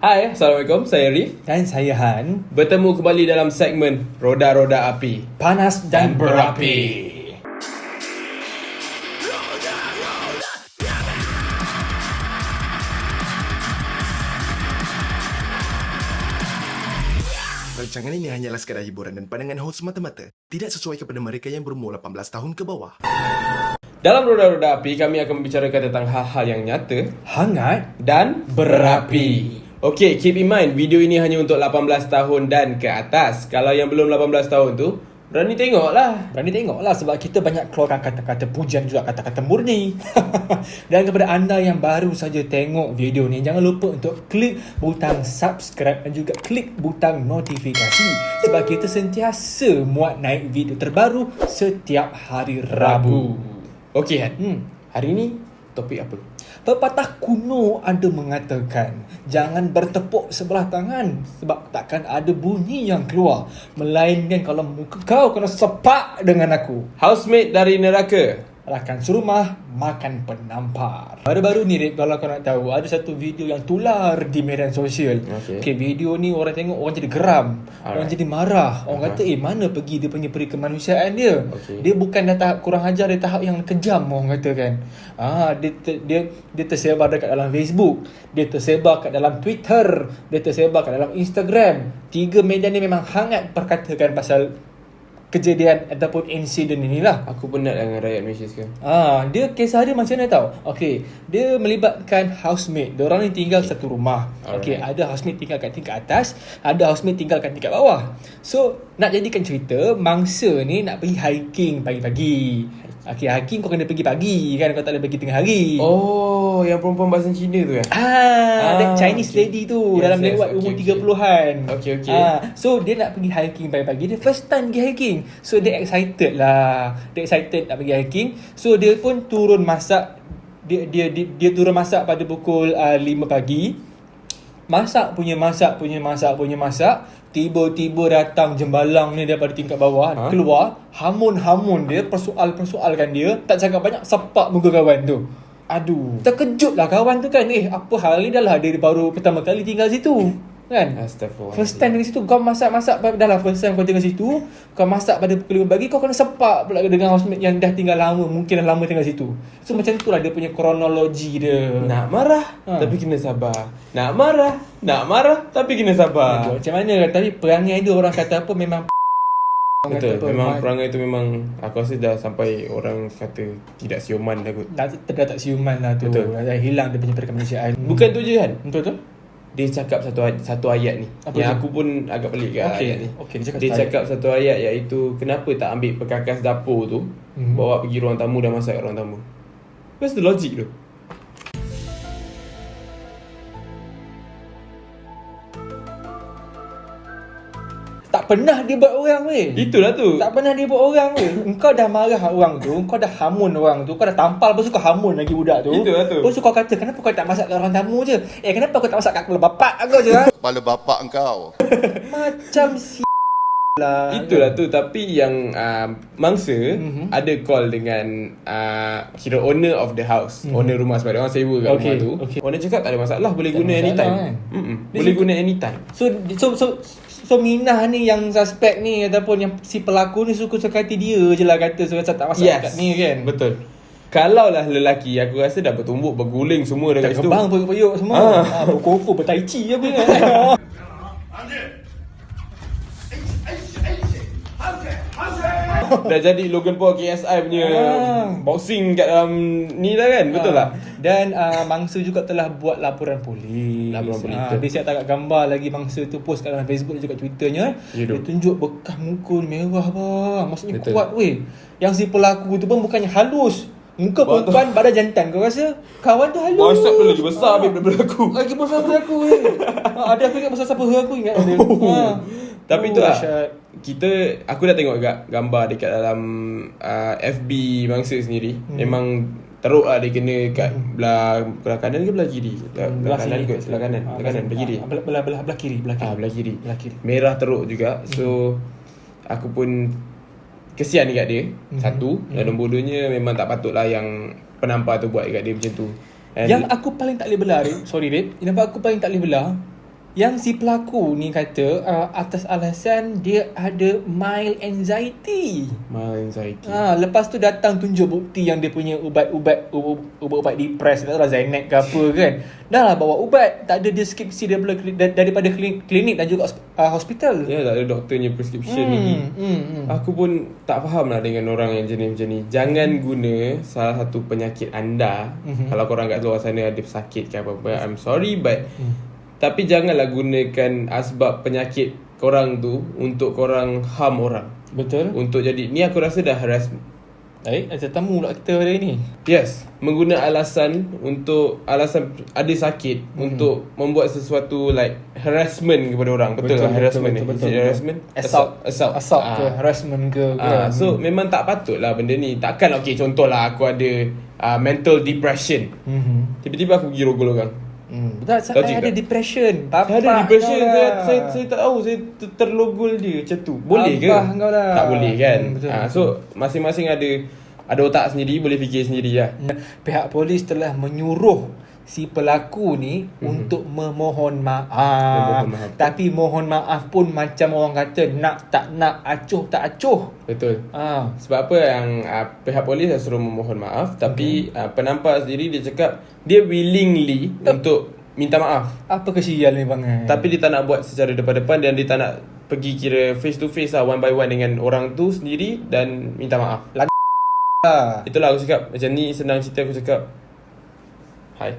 Hai, Assalamualaikum. Saya Rif. Dan saya Han. Bertemu kembali dalam segmen Roda-Roda Api. Panas dan berapi. Rancangan ini hanyalah sekadar hiburan dan pandangan host semata-mata. Tidak sesuai kepada mereka yang berumur 18 tahun ke bawah. Dalam Roda-Roda Api, kami akan membicarakan tentang hal-hal yang nyata Hangat dan berapi. Okey, keep in mind, video ini hanya untuk 18 tahun dan ke atas. Kalau yang belum 18 tahun tu, berani tengok lah. Berani tengok lah sebab kita banyak keluarkan kata-kata pujian juga, kata-kata murni. Dan kepada anda yang baru saja tengok video ni, jangan lupa untuk klik butang subscribe dan juga klik butang notifikasi. Sebab kita sentiasa muat naik video terbaru setiap hari Rabu. Okey, Han. Hari ni topik apa? Pepatah kuno ada mengatakan, jangan bertepuk sebelah tangan sebab takkan ada bunyi yang keluar, melainkan kalau muka kau kena sepak dengan aku. Housemate dari neraka. Rakan serumah makan penampar. Baru-baru ni Rip, kalau kau nak tahu, ada satu video yang tular di media sosial. Okay, video ni orang tengok, orang jadi geram. Orang jadi marah. Orang kata, mana pergi dia punya peri kemanusiaan dia? Dia bukan dah tahap kurang ajar, dia tahap yang kejam, orang kata kan. Dia tersebar dekat dalam Facebook, dia tersebar kat dalam Twitter, dia tersebar kat dalam Instagram. 3 media ni memang hangat perkatakan pasal kejadian ataupun insiden inilah. Aku penat dengan rakyat Malaysia sekarang. Dia kisah dia macam mana tahu? Okey, dia melibatkan housemate. Diorang ni tinggal satu rumah. Okey, ada housemate tinggal kat tingkat atas, ada housemate tinggal kat tingkat bawah. So, nak jadikan cerita, mangsa ni nak pergi hiking pagi-pagi. Okey, hiking kau kena pergi pagi kan, kau tak boleh pergi tengah hari. Oh, yang perempuan bahasa Cina tu kan? That Chinese lady tu, dalam lewat umur 30-an. Okey. So dia nak pergi hiking pagi-pagi. Dia first time pergi hiking. So dia excited lah. Dia excited nak pergi hiking. So dia pun turun masak. Dia turun masak pada pukul 5 pagi. Masak. Tiba-tiba datang jembalang ni daripada tingkat bawah. Keluar, hamun-hamun dia, persoalkan dia. Tak cakap banyak, sepak muka kawan tu. Aduh. Terkejut lah kawan tu kan. Apa hal ni, dah lah dia baru pertama kali tinggal situ kan. Astagfirullah. First time dari situ, kau masak dah lah first time kau tinggal situ. Kau masak pada pukul 5 pagi, kau kena sepak pula dengan housemate yang dah tinggal lama. Mungkin dah lama tinggal situ. So macam tu lah dia punya kronologi dia. Nak marah tapi kena sabar. Nak marah tapi kena sabar. Macam mana, tapi perangai dia orang kata apa, memang betul, memang perangai tu memang aku rasa dah sampai orang kata tidak siuman dah kot. dah tak siuman lah tu. Betul. Dah hilang dia punya perkemanusiaan. Bukan tu je kan. Betul tu. Dia cakap satu ayat ni. Apa yang tu? aku pun agak pelik kat ayat ni. Dia Dia cakap satu ayat iaitu kenapa tak ambil perkakas dapur tu, bawa pergi ruang tamu dan masak kat ruang tamu. What's the logic tu? tak pernah dia buat orang weh. Itulah tu. Tak pernah dia buat orang weh. Engkau dah marah orang tu, engkau dah hamun orang tu, kau dah tampal, lepas tu kau hamun lagi budak tu. Itulah tu. Lepas tu kau kata, kenapa kau tak masak kat orang tamu je? Kenapa kau tak masak kat kepala bapak kau je? Kepala bapak engkau. Macam lah. Itulah tu. Tapi yang mangsa ada call dengan kira owner of the house, owner rumah, sebab dia orang sewa kat rumah tu. Owner cakap tak ada masalah, boleh Tak guna masalah, anytime kan? Boleh guna anytime. So Minah ni yang suspek ni ataupun yang si pelaku ni suka-suka hati dia je lah kata sebab tak masak kat ni kan. Betul. Kalau lah lelaki, aku rasa dah bertumbuk, berguling semua dekat situ. Terbang periuk-periuk semua. Berkofo, bertai chi apa kan. Dah jadi Logan Paul KSI punya boxing kat dalam ni dah kan. Betul tak? Dan mangsa juga telah buat laporan polis. Dia siap tak gambar lagi mangsa tu post kat dalam Facebook juga Twitternya. Dia tunjuk bekas muka ni merah bang. Maksudnya betul. Kuat weh. Yang si pelaku tu pun bukannya halus. Muka perempuan badan jantan. Kau rasa kawan tu halus? Masak tu lagi besar daripada aku. Lagi besar daripada aku weh. Ada aku ingat besar siapa aku ingat dia. Tapi itulah, aku dah tengok gambar dekat dalam FB mangsa sendiri. Memang teruk lah dia kena kat belah kanan ke belah kiri? Belah kanan kot, belah kanan. Belah kiri. Belah kiri. Belah kiri. Merah teruk juga. So aku pun kesian dekat dia. Satu. Dan nombor 2nya memang tak patut lah yang penampar tu buat dekat dia macam tu. Yang aku paling tak boleh belah, Rip. Sorry, Rip. Yang aku paling tak boleh belah, Yang si pelaku ni kata atas alasan dia ada mild anxiety. Mild anxiety. Lepas tu datang tunjuk bukti yang dia punya ubat-ubat depres, tak tahu Zainab ke apa kan. Dah lah bawa ubat, tak ada deskripsi daripada klinik dan juga hospital. Ya, tak ada doktornya prescription lagi. Aku pun tak faham lah dengan orang yang jenis macam ni. Jangan guna salah satu penyakit anda. Kalau korang kat luar sana ada sakit ke apa-apa, I'm sorry but tapi janganlah gunakan asbab penyakit korang tu untuk korang harm orang. Betul. Untuk jadi, ni aku rasa dah harassment. Baik, ada tetamu pula kita hari ni. Yes, mengguna alasan ada sakit untuk membuat sesuatu like harassment kepada orang. Betul lah harassment ni. Is it harassment? Assault ke harassment ke. So memang tak patut lah benda ni. Takkan contohlah aku ada mental depression. Tiba-tiba aku pergi rogol orang. Betul, saya ada depression. Saya ada depression. Saya tak tahu. Saya terlogol je macam tu. Boleh ke? Tak boleh kan? So masing-masing ada otak sendiri, boleh fikir sendiri lah. Pihak polis telah menyuruh si pelaku ni untuk memohon maaf. Tapi mohon maaf pun macam orang kata nak tak nak, acuh tak acuh. Betul. Sebab apa yang pihak polis dah suruh memohon maaf, tapi penampar sendiri dia cakap dia willingly untuk minta maaf. Apa kesial ni bang? Tapi dia tak nak buat secara depan-depan dan dia tak nak pergi kira face to face lah, one by one dengan orang tu sendiri dan minta maaf. Itulah aku cakap. Macam ni senang cerita aku cakap. Hai.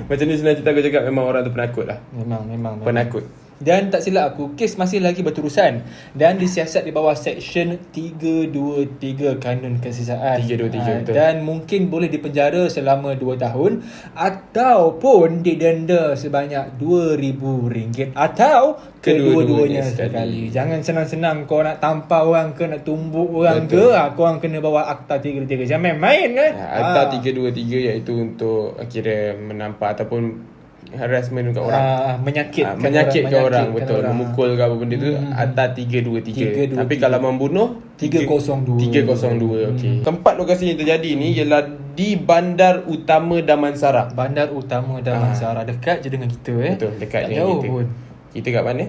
Macam ni senang cerita aku cakap, memang orang tu penakut lah. Memang. Penakut. Dan tak silap aku, kes masih lagi berterusan dan disiasat di bawah Seksyen 323 Kanun Kesiasaan. 323 betul. Dan mungkin boleh dipenjara selama 2 tahun ataupun didenda sebanyak RM2,000 atau kedua-duanya sekali. Jangan senang-senang kau nak tampar orang ke, nak tumbuk orang ke, kau orang kena bawa Akta 323. Jangan main-main kan. Akta 323 iaitu untuk kira menampar ataupun harassment kat orang, menyakitkan orang, betul, memukul ke apa benda tu, Akta 323. Tapi kalau membunuh 302. Okey. Tempat lokasi yang terjadi ni ialah di Bandar Utama Damansara. Bandar Utama Damansara, dekat je dengan kita Betul, dekat tak dengan jauh kita. pun. Kita kat mana?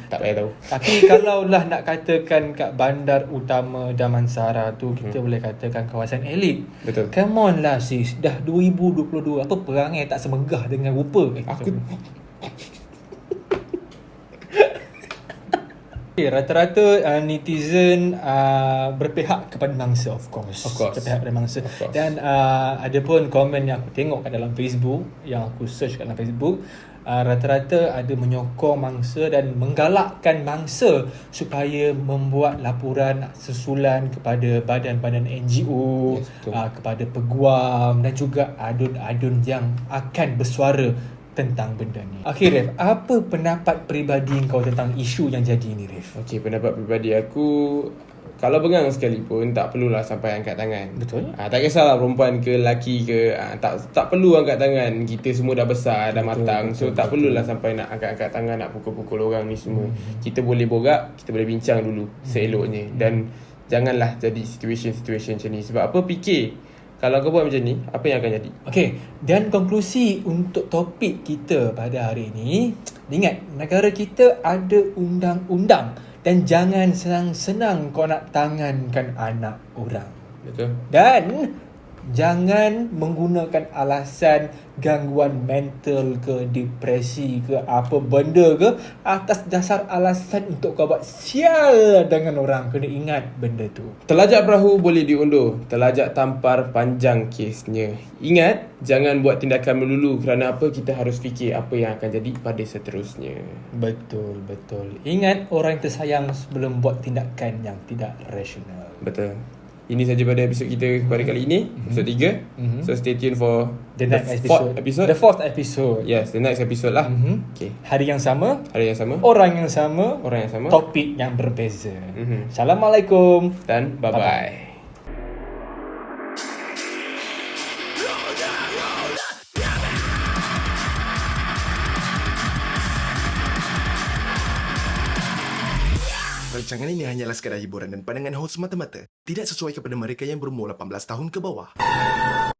Tak payah tahu. Tapi kalau lah nak katakan kat Bandar Utama Damansara tu, kita boleh katakan kawasan elit. Betul. Come on lah sis, dah 2022, apa perangai tak semegah dengan rupa Aku rata-rata netizen berpihak kepada mangsa, of course. Berpihak kepada mangsa. Dan ada pun komen yang aku tengok kat dalam Facebook, yang aku search kat dalam Facebook, rata-rata ada menyokong mangsa dan menggalakkan mangsa supaya membuat laporan susulan kepada badan-badan NGO, kepada peguam dan juga adun-adun yang akan bersuara tentang benda ni. Okey Ref, apa pendapat peribadi kau tentang isu yang jadi ni Ref? Okey, pendapat peribadi aku, kalau bengang sekalipun tak perlulah sampai angkat tangan. Betul. Tak kisahlah perempuan ke lelaki ke, tak perlu angkat tangan. Kita semua dah besar, dah matang. So tak perlulah sampai nak angkat-angkat tangan, nak pukul-pukul orang ni semua. Kita boleh borak, kita boleh bincang dulu seeloknya. Dan janganlah jadi situation macam ni. Sebab apa, fikir kalau kau buat macam ni, apa yang akan jadi? Okey, dan konklusi untuk topik kita pada hari ini, ingat, negara kita ada undang-undang dan jangan senang-senang kau nak tangankan anak orang. Betul. Dan jangan menggunakan alasan gangguan mental ke, depresi ke, apa benda ke, atas dasar alasan untuk kau buat sial dengan orang. Kena ingat benda tu. Telajak perahu boleh diundur, telajak tampar panjang kesnya. Ingat, jangan buat tindakan melulu. Kerana apa? Kita harus fikir apa yang akan jadi pada seterusnya. Betul. Ingat, orang yang tersayang sebelum buat tindakan yang tidak rasional. Betul. Ini saja pada episod kita pada kali ini, episod 3. So stay tuned for the next fourth episode. The fourth episode. Yes, the next episode lah. Okay. Hari yang sama, orang yang sama, topik yang berbeza. Assalamualaikum dan bye-bye. Rancangan ini hanyalah sekadar hiburan dan pandangan host semata-mata. Tidak sesuai kepada mereka yang berumur 18 tahun ke bawah.